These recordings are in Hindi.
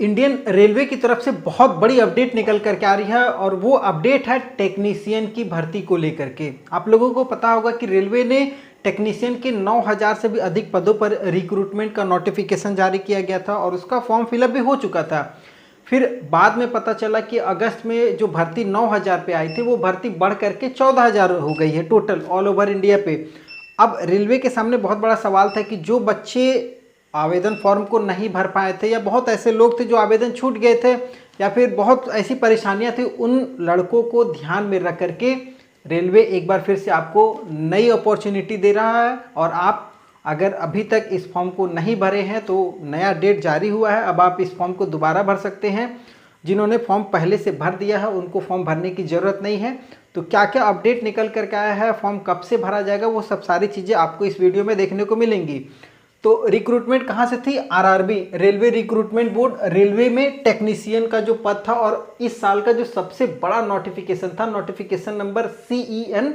इंडियन रेलवे की तरफ से बहुत बड़ी अपडेट निकल करके आ रही है और वो अपडेट है टेक्नीशियन की भर्ती को लेकर के। आप लोगों को पता होगा कि रेलवे ने टेक्नीशियन के 9000 से भी अधिक पदों पर रिक्रूटमेंट का नोटिफिकेशन जारी किया गया था और उसका फॉर्म फिलअप भी हो चुका था। फिर बाद में पता चला कि अगस्त में जो भर्ती 9000 पे आई थी वो भर्ती बढ़ करके 14000 हो गई है टोटल ऑल ओवर इंडिया पे। अब रेलवे के सामने बहुत बड़ा सवाल था कि जो बच्चे आवेदन फॉर्म को नहीं भर पाए थे या बहुत ऐसे लोग थे जो आवेदन छूट गए थे या फिर बहुत ऐसी परेशानियां थी, उन लड़कों को ध्यान में रख करके रेलवे एक बार फिर से आपको नई अपॉर्चुनिटी दे रहा है। और आप अगर अभी तक इस फॉर्म को नहीं भरे हैं तो नया डेट जारी हुआ है, अब आप इस फॉर्म को दोबारा भर सकते हैं। जिन्होंने फॉर्म पहले से भर दिया है उनको फॉर्म भरने की ज़रूरत नहीं है। तो क्या क्या अपडेट निकल करके आया है, फॉर्म कब से भरा जाएगा, वो सब सारी चीज़ें आपको इस वीडियो में देखने को मिलेंगी। तो रिक्रूटमेंट कहाँ से थी? आरआरबी रेलवे रिक्रूटमेट बोर्ड, रेलवे में टेक्नीशियन का जो पद था और इस साल का जो सबसे बड़ा नोटिफिकेशन था, नोटिफिकेशन नंबर CEN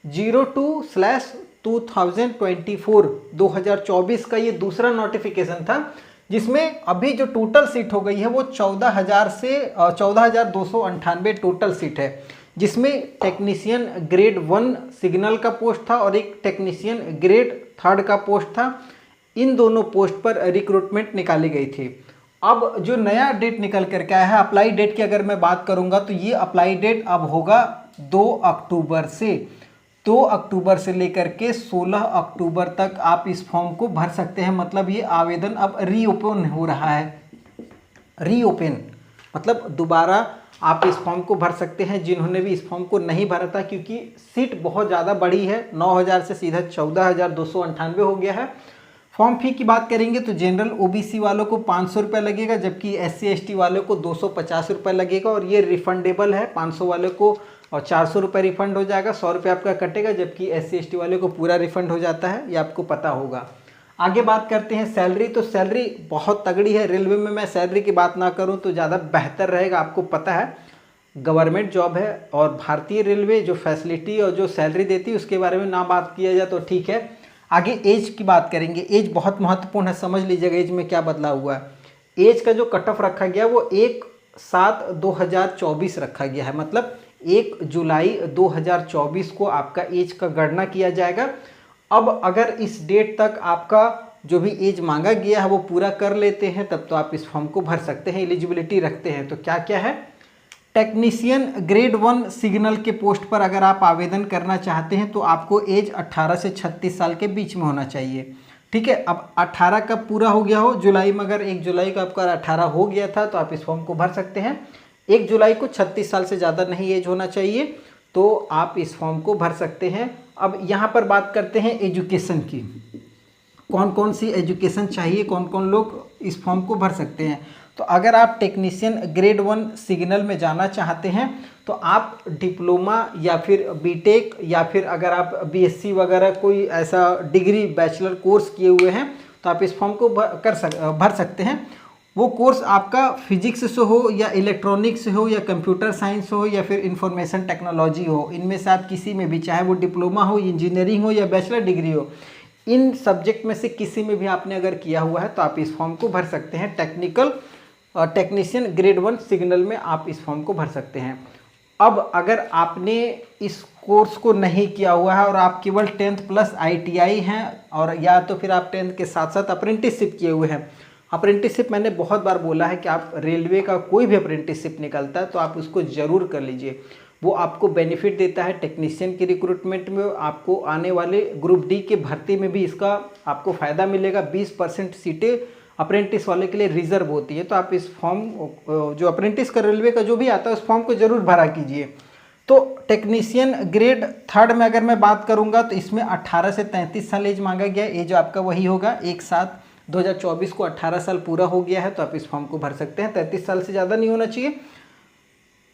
02/2024 का ये दूसरा नोटिफिकेशन था, जिसमें अभी जो टोटल सीट हो गई है वो 14,000 से 14,298 टोटल सीट है, जिसमें टेक्नीशियन ग्रेड 1 सिग्नल का पोस्ट था और एक टेक्नीशियन ग्रेड 3 का पोस्ट था। इन दोनों पोस्ट पर रिक्रूटमेंट निकाली गई थी। अब जो नया डेट निकल करके आया है, अप्लाई डेट की अगर मैं बात करूंगा तो ये अप्लाई डेट अब होगा 2 अक्टूबर से। 2 अक्टूबर से लेकर के 16 अक्टूबर तक आप इस फॉर्म को भर सकते हैं। मतलब ये आवेदन अब रीओपन हो रहा है। रीओपन मतलब दोबारा आप इस फॉर्म को भर सकते हैं जिन्होंने भी इस फॉर्म को नहीं भरा था, क्योंकि सीट बहुत ज़्यादा बड़ी है, 9000 से सीधा 14,298 हो गया है। फॉर्म फी की बात करेंगे तो जनरल OBC वालों को 500 रुपये लगेगा, जबकि SC ST वालों को 250 रुपये लगेगा और ये रिफंडेबल है। 500 वालों को और 400 रुपये रिफंड हो जाएगा, 100 रुपये आपका कटेगा, जबकि SC ST वालों को पूरा रिफंड हो जाता है, ये आपको पता होगा। आगे बात करते हैं सैलरी। तो सैलरी बहुत तगड़ी है रेलवे में, मैं सैलरी की बात ना करूँ तो ज़्यादा बेहतर रहेगा। आपको पता है गवर्नमेंट जॉब है और भारतीय रेलवे जो फैसिलिटी और जो सैलरी देती है उसके बारे में ना बात किया जाए तो ठीक है। आगे एज की बात करेंगे। एज बहुत महत्वपूर्ण है, समझ लीजिएगा एज में क्या बदलाव हुआ है। एज का जो कट ऑफ रखा गया वो 1/7/2024 रखा गया है, मतलब 1 जुलाई 2024 को आपका एज का गणना किया जाएगा। अब अगर इस डेट तक आपका जो भी एज मांगा गया है वो पूरा कर लेते हैं तब तो आप इस फॉर्म को भर सकते हैं, एलिजिबिलिटी रखते हैं। तो क्या क्या है? टेक्नीशियन ग्रेड 1 सिग्नल के पोस्ट पर अगर आप आवेदन करना चाहते हैं तो आपको एज 18 से 36 साल के बीच में होना चाहिए। ठीक है, अब 18 कब पूरा हो गया हो? जुलाई में, अगर 1 जुलाई को आपका 18 हो गया था तो आप इस फॉर्म को भर सकते हैं। 1 जुलाई को 36 साल से ज़्यादा नहीं एज होना चाहिए तो आप इस फॉर्म को भर सकते हैं। अब यहाँ पर बात करते हैं एजुकेशन की। कौन कौन सी एजुकेशन चाहिए, कौन कौन लोग इस फॉर्म को भर सकते हैं? तो अगर आप टेक्नीशियन ग्रेड 1 सिग्नल में जाना चाहते हैं तो आप डिप्लोमा या फिर बीटेक या फिर अगर आप BSc वगैरह कोई ऐसा डिग्री बैचलर कोर्स किए हुए हैं तो आप इस फॉर्म को भर सकते हैं। वो कोर्स आपका फिजिक्स से हो या इलेक्ट्रॉनिक्स से हो या कंप्यूटर साइंस हो या फिर इंफॉर्मेशन टेक्नोलॉजी हो, इनमें से आप किसी में भी, चाहे वो डिप्लोमा हो, इंजीनियरिंग हो या बैचलर डिग्री हो, इन सब्जेक्ट में से किसी में भी आपने अगर किया हुआ है तो आप इस फॉर्म को भर सकते हैं। टेक्नीशियन ग्रेड 1 सिग्नल में आप इस फॉर्म को भर सकते हैं। अब अगर आपने इस कोर्स को नहीं किया हुआ है और आप केवल 10th प्लस ITI हैं और या तो फिर आप 10th के साथ साथ अप्रेंटिसशिप किए हुए हैं। अप्रेंटिसशिप मैंने बहुत बार बोला है कि आप रेलवे का कोई भी अप्रेंटिसशिप निकलता है तो आप उसको ज़रूर कर लीजिए, वो आपको बेनिफिट देता है। टेक्नीशियन की रिक्रूटमेंट में आपको आने वाले ग्रुप D के भर्ती में भी इसका आपको फ़ायदा मिलेगा। 20% सीटें अप्रेंटिस वाले के लिए रिजर्व होती है। तो आप इस फॉर्म जो अप्रेंटिस का रेलवे का जो भी आता है उस फॉर्म को ज़रूर भरा कीजिए। तो टेक्नीशियन ग्रेड 3 में अगर मैं बात करूंगा तो इसमें 18 से 33 साल एज मांगा गया। एज आपका वही होगा, 1/7/2024 को 18 साल पूरा हो गया है तो आप इस फॉर्म को भर सकते हैं। 33 साल से ज़्यादा नहीं होना चाहिए।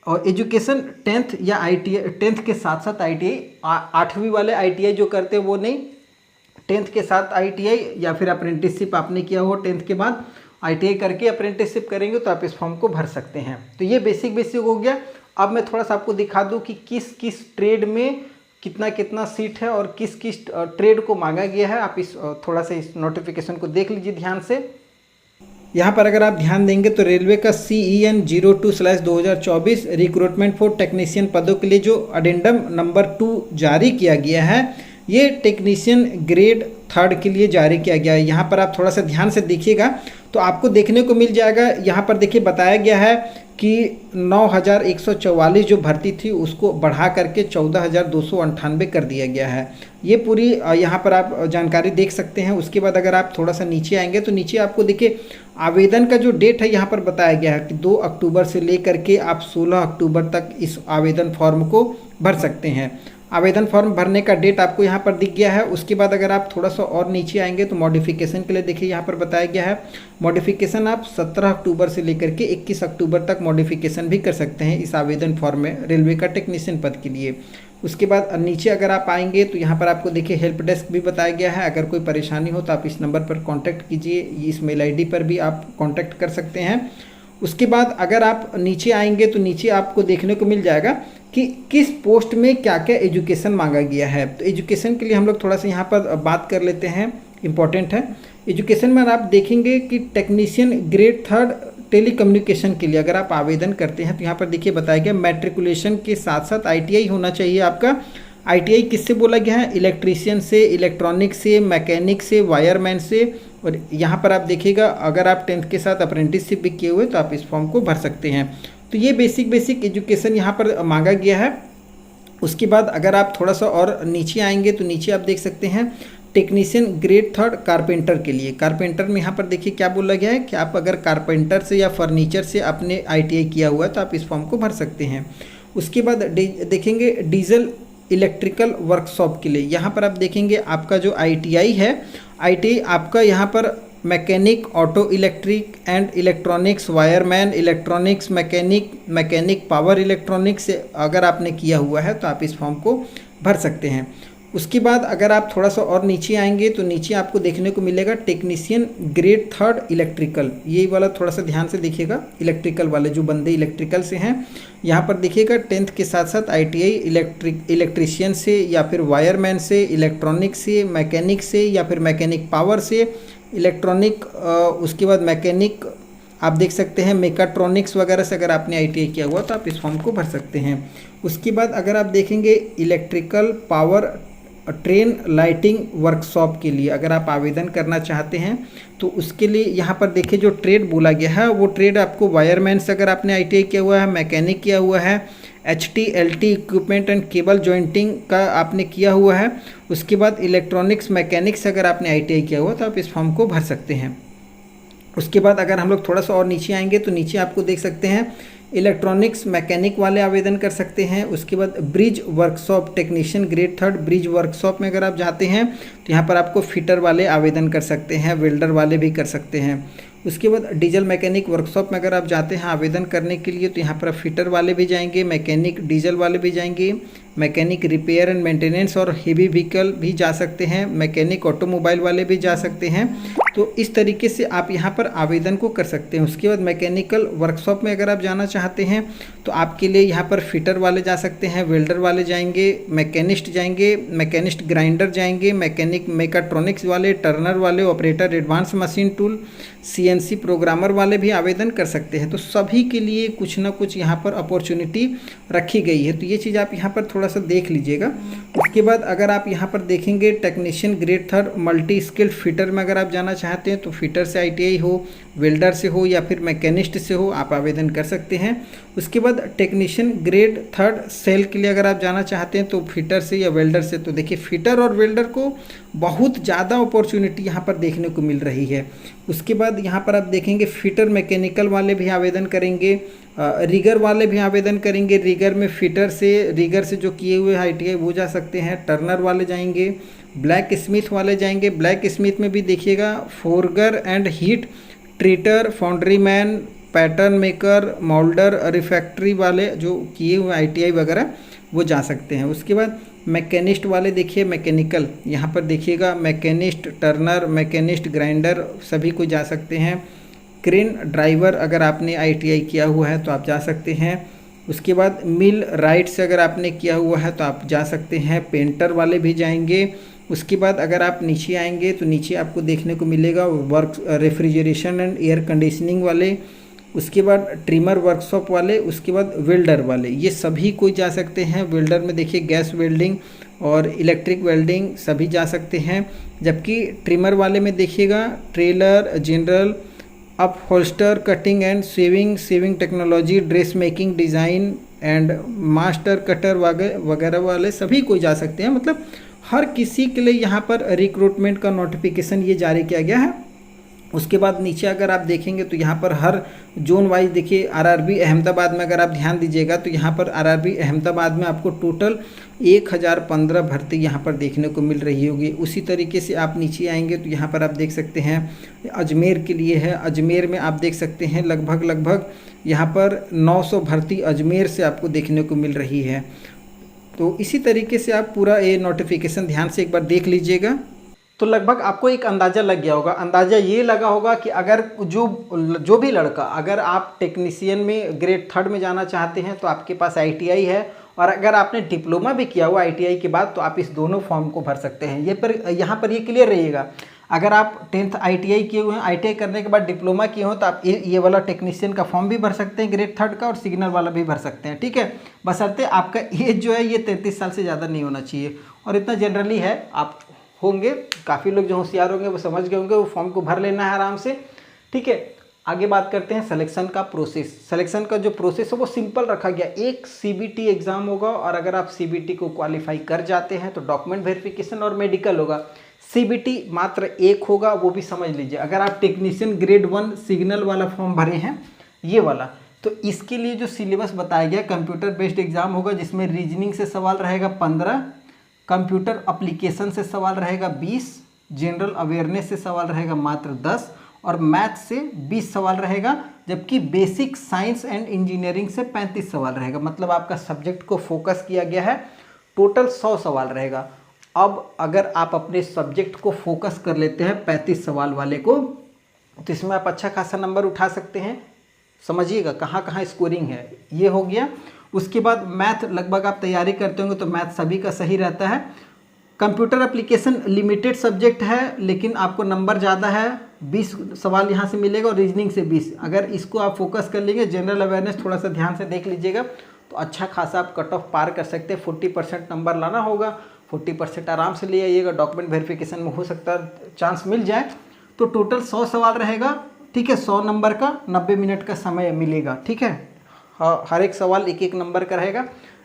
और एजुकेशन 10th या ITI, 10th के साथ साथ ITI, 8वीं वाले ITI जो करते हैं वो नहीं, 10th के साथ ITI या फिर अप्रेंटिसशिप आपने किया हो 10th के बाद ITI करके अप्रेंटिसशिप करेंगे तो आप इस फॉर्म को भर सकते हैं। तो ये बेसिक हो गया। अब मैं थोड़ा सा आपको दिखा दूं कि किस किस ट्रेड में कितना कितना सीट है और किस किस ट्रेड को मांगा गया है। आप इस थोड़ा सा इस नोटिफिकेशन को देख लीजिए ध्यान से। यहाँ पर अगर आप ध्यान देंगे तो रेलवे का CEN 02/2024 रिक्रूटमेंट फॉर टेक्नीशियन पदों के लिए जो अडेंडम नंबर 2 जारी किया गया है, ये टेक्नीशियन ग्रेड 3 के लिए जारी किया गया है। यहाँ पर आप थोड़ा सा ध्यान से देखिएगा तो आपको देखने को मिल जाएगा। यहाँ पर देखिए बताया गया है कि 9,144 जो भर्ती थी उसको बढ़ा करके 14,298 कर दिया गया है। ये पूरी यहाँ पर आप जानकारी देख सकते हैं। उसके बाद अगर आप थोड़ा सा नीचे आएंगे तो नीचे आपको देखिए आवेदन का जो डेट है यहाँ पर बताया गया है कि 2 अक्टूबर से लेकर के आप 16 अक्टूबर तक इस आवेदन फॉर्म को भर सकते हैं। आवेदन फॉर्म भरने का डेट आपको यहाँ पर दिख गया है। उसके बाद अगर आप थोड़ा सा और नीचे आएंगे तो मॉडिफिकेशन के लिए देखिए यहाँ पर बताया गया है मॉडिफिकेशन आप 17 अक्टूबर से लेकर के 21 अक्टूबर तक मॉडिफिकेशन भी कर सकते हैं इस आवेदन फॉर्म में रेलवे का टेक्नीशियन पद के लिए। उसके बाद नीचे अगर आप आएंगे तो यहाँ पर आपको देखिए हेल्प डेस्क भी बताया गया है। अगर कोई परेशानी हो तो आप इस नंबर पर कॉन्टैक्ट कीजिए, इस मेल ID पर भी आप कॉन्टैक्ट कर सकते हैं। उसके बाद अगर आप नीचे आएंगे तो नीचे आपको देखने को मिल जाएगा कि किस पोस्ट में क्या क्या एजुकेशन मांगा गया है। तो एजुकेशन के लिए हम लोग थोड़ा सा यहाँ पर बात कर लेते हैं, इम्पॉर्टेंट है। एजुकेशन में आप देखेंगे कि टेक्नीशियन ग्रेड 3 टेली कम्युनिकेशन के लिए अगर आप आवेदन करते हैं तो यहाँ पर देखिए बताया गया मैट्रिकुलेशन के साथ साथ ITI होना चाहिए आपका। ITI किससे बोला गया है? इलेक्ट्रीशियन से, इलेक्ट्रॉनिक से, मैकेनिक से, वायरमैन से। और यहाँ पर आप देखिएगा अगर आप 10th के साथ अप्रेंटिसशिप भी किए हुए तो आप इस फॉर्म को भर सकते हैं। तो ये बेसिक एजुकेशन यहाँ पर मांगा गया है। उसके बाद अगर आप थोड़ा सा और नीचे आएंगे तो नीचे आप देख सकते हैं टेक्नीशियन ग्रेड 3 कारपेंटर के लिए। कारपेंटर में यहाँ पर देखिए क्या बोला गया है कि आप अगर कारपेंटर से या फर्नीचर से आपने ITI किया हुआ है तो आप इस फॉर्म को भर सकते हैं। उसके बाद देखेंगे डीजल इलेक्ट्रिकल वर्कशॉप के लिए। यहाँ पर आप देखेंगे आपका जो ITI है, ITI आपका यहाँ पर mechanic, auto electric and electronics, wireman, electronics mechanic, mechanic power electronics से अगर आपने किया हुआ है तो आप इस फॉर्म को भर सकते हैं। उसके बाद अगर आप थोड़ा सा और नीचे आएंगे तो नीचे आपको देखने को मिलेगा टेक्नीशियन ग्रेड 3 इलेक्ट्रिकल। ये वाला थोड़ा सा ध्यान से देखिएगा, इलेक्ट्रिकल वाले जो बंदे इलेक्ट्रिकल से हैं यहाँ पर देखिएगा 10th के साथ साथ ITI इलेक्ट्रीशियन से या फिर वायरमैन से, इलेक्ट्रॉनिक से, मैकेनिक से या फिर मैकेनिक पावर से, इलेक्ट्रॉनिक उसके बाद मैकेनिक आप देख सकते हैं मेकाट्रॉनिक्स वगैरह से अगर आपने ITI किया हुआ तो आप इस फॉर्म को भर सकते हैं। उसके बाद अगर आप देखेंगे electrical power train lighting workshop के लिए अगर आप आवेदन करना चाहते हैं तो उसके लिए यहाँ पर देखिए जो ट्रेड बोला गया है वो ट्रेड आपको वायरमैन से अगर आपने ITI किया हुआ है, मैकेनिक किया हुआ है, HT/LT equipment and cable jointing का आपने किया हुआ है, उसके बाद इलेक्ट्रॉनिक्स मैकेनिक्स अगर आपने ITI किया हुआ तो आप इस फॉर्म को भर सकते हैं। उसके बाद अगर हम लोग थोड़ा सा और नीचे आएंगे तो नीचे आपको देख सकते हैं इलेक्ट्रॉनिक्स मैकेनिक वाले आवेदन कर सकते हैं। उसके बाद bridge workshop technician grade 3 bridge workshop में अगर आप जाते हैं तो यहाँ पर आपको फिटर वाले आवेदन कर सकते हैं, वेल्डर वाले भी कर सकते हैं। उसके बाद डीजल मैकेनिक वर्कशॉप में अगर आप जाते हैं आवेदन करने के लिए तो यहाँ पर फिटर वाले भी जाएंगे, मैकेनिक डीजल वाले भी जाएंगे, मैकेनिक रिपेयर एंड मेंटेनेंस और हेवी व्हीकल भी जा सकते हैं, मैकेनिक ऑटोमोबाइल वाले भी जा सकते हैं। तो इस तरीके से आप यहाँ पर आवेदन को कर सकते हैं। उसके बाद मैकेनिकल वर्कशॉप में अगर आप जाना चाहते हैं तो आपके लिए यहाँ पर फिटर वाले जा सकते हैं, वेल्डर वाले जाएंगे, मैकेनिस्ट जाएंगे, मैकेनिस्ट ग्राइंडर जाएंगे, मैकेनिक मेकाट्रॉनिक्स वाले, टर्नर वाले, operator advance machine tool, CNC programmer वाले भी आवेदन कर सकते हैं। तो सभी के लिए कुछ ना कुछ यहाँ पर अपॉर्चुनिटी रखी गई है। तो ये चीज़ आप यहाँ पर थोड़ा सा देख लीजिएगा। उसके बाद अगर आप यहाँ पर देखेंगे technician grade 3 multi skilled fitter में अगर आप जाना चाहते हैं तो फिटर से ITI हो, वेल्डर से हो या फिर मैकेनिस्ट से हो आप आवेदन कर सकते हैं। उसके बाद टेक्नीशियन ग्रेड 3 सेल के लिए अगर आप जाना चाहते हैं तो फिटर से या वेल्डर से। तो देखिए फिटर और वेल्डर को बहुत ज़्यादा अपॉर्चुनिटी यहाँ पर देखने को मिल रही है। उसके बाद यहाँ पर आप देखेंगे फिटर मैकेनिकल वाले भी आवेदन करेंगे, रिगर वाले भी आवेदन करेंगे। रिगर में फिटर से, रिगर से जो किए हुए ITI वो जा सकते हैं, टर्नर वाले जाएंगे, ब्लैक स्मिथ वाले जाएंगे। ब्लैक स्मिथ में भी देखिएगा forger and heat treater, foundry man, pattern maker, moulder, refractory वाले जो किए हुए ITI वगैरह वो जा सकते हैं। उसके बाद मैकेनिस्ट वाले देखिए मैकेनिकल यहाँ पर देखिएगा मैकेनिस्ट, टर्नर, मैकेनिस्ट ग्राइंडर सभी को जा सकते हैं। क्रेन ड्राइवर अगर आपने ITI किया हुआ है तो आप जा सकते हैं। उसके बाद मिल राइट से अगर आपने किया हुआ है तो आप जा सकते हैं। पेंटर वाले भी जाएंगे। उसके बाद अगर आप नीचे आएंगे तो नीचे आपको देखने को मिलेगा work refrigeration and air conditioning वाले, उसके बाद ट्रिमर वर्कशॉप वाले, उसके बाद वेल्डर वाले, ये सभी कोई जा सकते हैं। वेल्डर में देखिए गैस वेल्डिंग और इलेक्ट्रिक वेल्डिंग सभी जा सकते हैं। जबकि ट्रिमर वाले में देखिएगा tailor, general, upholsterer, cutting and sewing technology, dress making, design and master cutter वगैरह वाले सभी कोई जा सकते हैं। मतलब हर किसी के लिए यहाँ पर रिक्रूटमेंट का नोटिफिकेशन ये जारी किया गया है। उसके बाद नीचे अगर आप देखेंगे तो यहाँ पर हर जोन वाइज देखिए आरआरबी अहमदाबाद में अगर आप ध्यान दीजिएगा तो यहाँ पर आरआरबी अहमदाबाद में आपको टोटल 1015 भर्ती यहाँ पर देखने को मिल रही होगी। उसी तरीके से आप नीचे आएंगे तो यहाँ पर आप देख सकते हैं अजमेर के लिए है। अजमेर में आप देख सकते हैं लगभग यहाँ पर 900 भर्ती अजमेर से आपको देखने को मिल रही है। तो इसी तरीके से आप पूरा ये नोटिफिकेशन ध्यान से एक बार देख लीजिएगा तो लगभग आपको एक अंदाज़ा लग गया होगा। अंदाज़ा ये लगा होगा कि अगर जो भी लड़का अगर आप टेक्नीशियन में ग्रेड 3 में जाना चाहते हैं तो आपके पास ITI है, और अगर आपने डिप्लोमा भी किया हुआ ITI के बाद तो आप इस दोनों फॉर्म को भर सकते हैं। यहाँ पर ये क्लियर रहिएगा, अगर आप 10th ITI किए हुए हैं, ITI करने के बाद डिप्लोमा किए हो तो आप ये वाला टेक्नीशियन का फॉर्म भी भर सकते हैं ग्रेड 3 का, और सिग्नल वाला भी भर सकते हैं। ठीक है, बशर्ते आपका एज जो है ये 33 साल से ज़्यादा नहीं होना चाहिए, और इतना जनरली है आप होंगे। काफ़ी लोग जो होशियार होंगे वो समझ गए होंगे, वो फॉर्म को भर लेना है आराम से। ठीक है, आगे बात करते हैं सिलेक्शन का प्रोसेस। सिलेक्शन का जो प्रोसेस है वो सिंपल रखा गया। एक CBT एग्ज़ाम होगा, और अगर आप CBT को क्वालिफाई कर जाते हैं तो डॉक्यूमेंट वेरिफिकेशन और मेडिकल होगा। CBT मात्र एक होगा, वो भी समझ लीजिए। अगर आप टेक्नीशियन ग्रेड 1 सिग्नल वाला फॉर्म भरे हैं ये वाला, तो इसके लिए जो सिलेबस बताया गया कंप्यूटर बेस्ड एग्जाम होगा, जिसमें रीजनिंग से सवाल रहेगा 15, कंप्यूटर एप्लीकेशन से सवाल रहेगा 20, जनरल अवेयरनेस से सवाल रहेगा मात्र 10, और मैथ से 20 सवाल रहेगा। जबकि बेसिक साइंस एंड इंजीनियरिंग से 35 सवाल रहेगा। मतलब आपका सब्जेक्ट को फोकस किया गया है। टोटल 100 सवाल रहेगा। अब अगर आप अपने सब्जेक्ट को फोकस कर लेते हैं 35 सवाल वाले को, तो इसमें आप अच्छा खासा नंबर उठा सकते हैं। समझिएगा कहाँ कहाँ स्कोरिंग है, ये हो गया। उसके बाद मैथ लगभग आप तैयारी करते होंगे तो मैथ सभी का सही रहता है। कंप्यूटर एप्लीकेशन लिमिटेड सब्जेक्ट है, लेकिन आपको नंबर ज़्यादा है, 20 सवाल यहाँ से मिलेगा, और रीजनिंग से 20। अगर इसको आप फोकस कर लेंगे, जनरल अवेयरनेस थोड़ा सा ध्यान से देख लीजिएगा, तो अच्छा खासा आप कट ऑफ पार कर सकते हैं। 40% नंबर लाना होगा, 40% आराम से ले आइएगा। डॉक्यूमेंट वेरिफिकेशन में हो सकता है चांस मिल जाए। तो टोटल 100 सवाल रहेगा। ठीक है, 100 नंबर का 90 मिनट का समय मिलेगा। ठीक है, हर एक सवाल एक एक नंबर का रहेगा।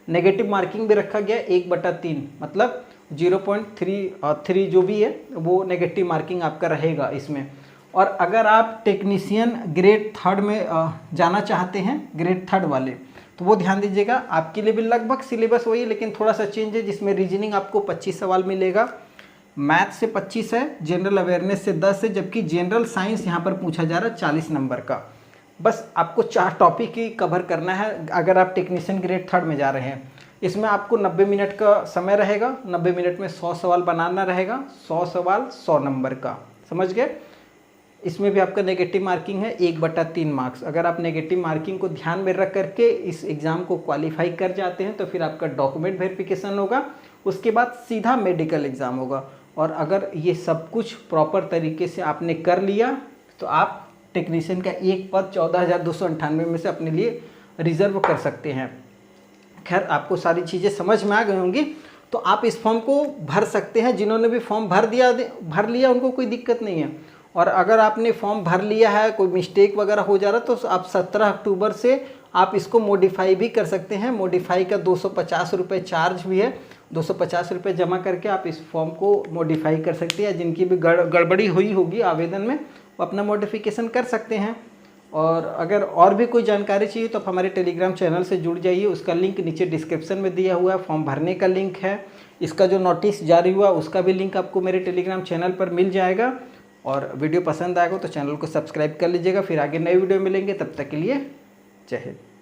नेगेटिव मार्किंग भी रखा गया 1/3, मतलब 0.33 जो भी है वो नेगेटिव मार्किंग आपका रहेगा इसमें। और अगर आप टेक्नीशियन ग्रेड 3 में जाना चाहते हैं, ग्रेड 3 वाले, तो वो ध्यान दीजिएगा, आपके लिए भी लगभग सिलेबस वही, लेकिन थोड़ा सा चेंज है, जिसमें रीजनिंग आपको 25 सवाल मिलेगा, मैथ से 25 है, जनरल अवेयरनेस से 10 है, जबकि जनरल साइंस यहाँ पर पूछा जा रहा है 40 नंबर का। बस आपको 4 टॉपिक ही कवर करना है अगर आप टेक्नीशियन ग्रेड 3 में जा रहे हैं। इसमें आपको 90 मिनट का समय रहेगा। 90 मिनट में 100 सवाल बनाना रहेगा। 100 सवाल 100 नंबर का, समझ गए। इसमें भी आपका नेगेटिव मार्किंग है 1/3 मार्क्स। अगर आप नेगेटिव मार्किंग को ध्यान में रख करके इस एग्ज़ाम को क्वालिफाई कर जाते हैं तो फिर आपका डॉक्यूमेंट वेरिफिकेशन होगा, उसके बाद सीधा मेडिकल एग्ज़ाम होगा। और अगर ये सब कुछ प्रॉपर तरीके से आपने कर लिया तो आप टेक्नीशियन का एक पद 14,298 में से अपने लिए रिजर्व कर सकते हैं। खैर, आपको सारी चीज़ें समझ में आ गई होंगी, तो आप इस फॉर्म को भर सकते हैं। जिन्होंने भी फॉर्म भर लिया उनको कोई दिक्कत नहीं है। और अगर आपने फॉर्म भर लिया है, कोई मिस्टेक वगैरह हो जा रहा है, तो आप 17 अक्टूबर से आप इसको मॉडिफाई भी कर सकते हैं। मॉडिफाई का 250 रुपये चार्ज भी है। 250 रुपये जमा करके आप इस फॉर्म को मॉडिफाई कर सकते हैं। जिनकी भी गड़बड़ी हुई होगी आवेदन में, वो अपना मॉडिफिकेशन कर सकते हैं। और अगर और भी कोई जानकारी चाहिए तो आप हमारे टेलीग्राम चैनल से जुड़ जाइए। उसका लिंक नीचे डिस्क्रिप्शन में दिया हुआ है। फॉर्म भरने का लिंक है। इसका जो नोटिस जारी हुआ उसका भी लिंक आपको मेरे टेलीग्राम चैनल पर मिल जाएगा। और वीडियो पसंद आएगा तो चैनल को सब्सक्राइब कर लीजिएगा। फिर आगे नए वीडियो मिलेंगे, तब तक के लिए जय हिंद।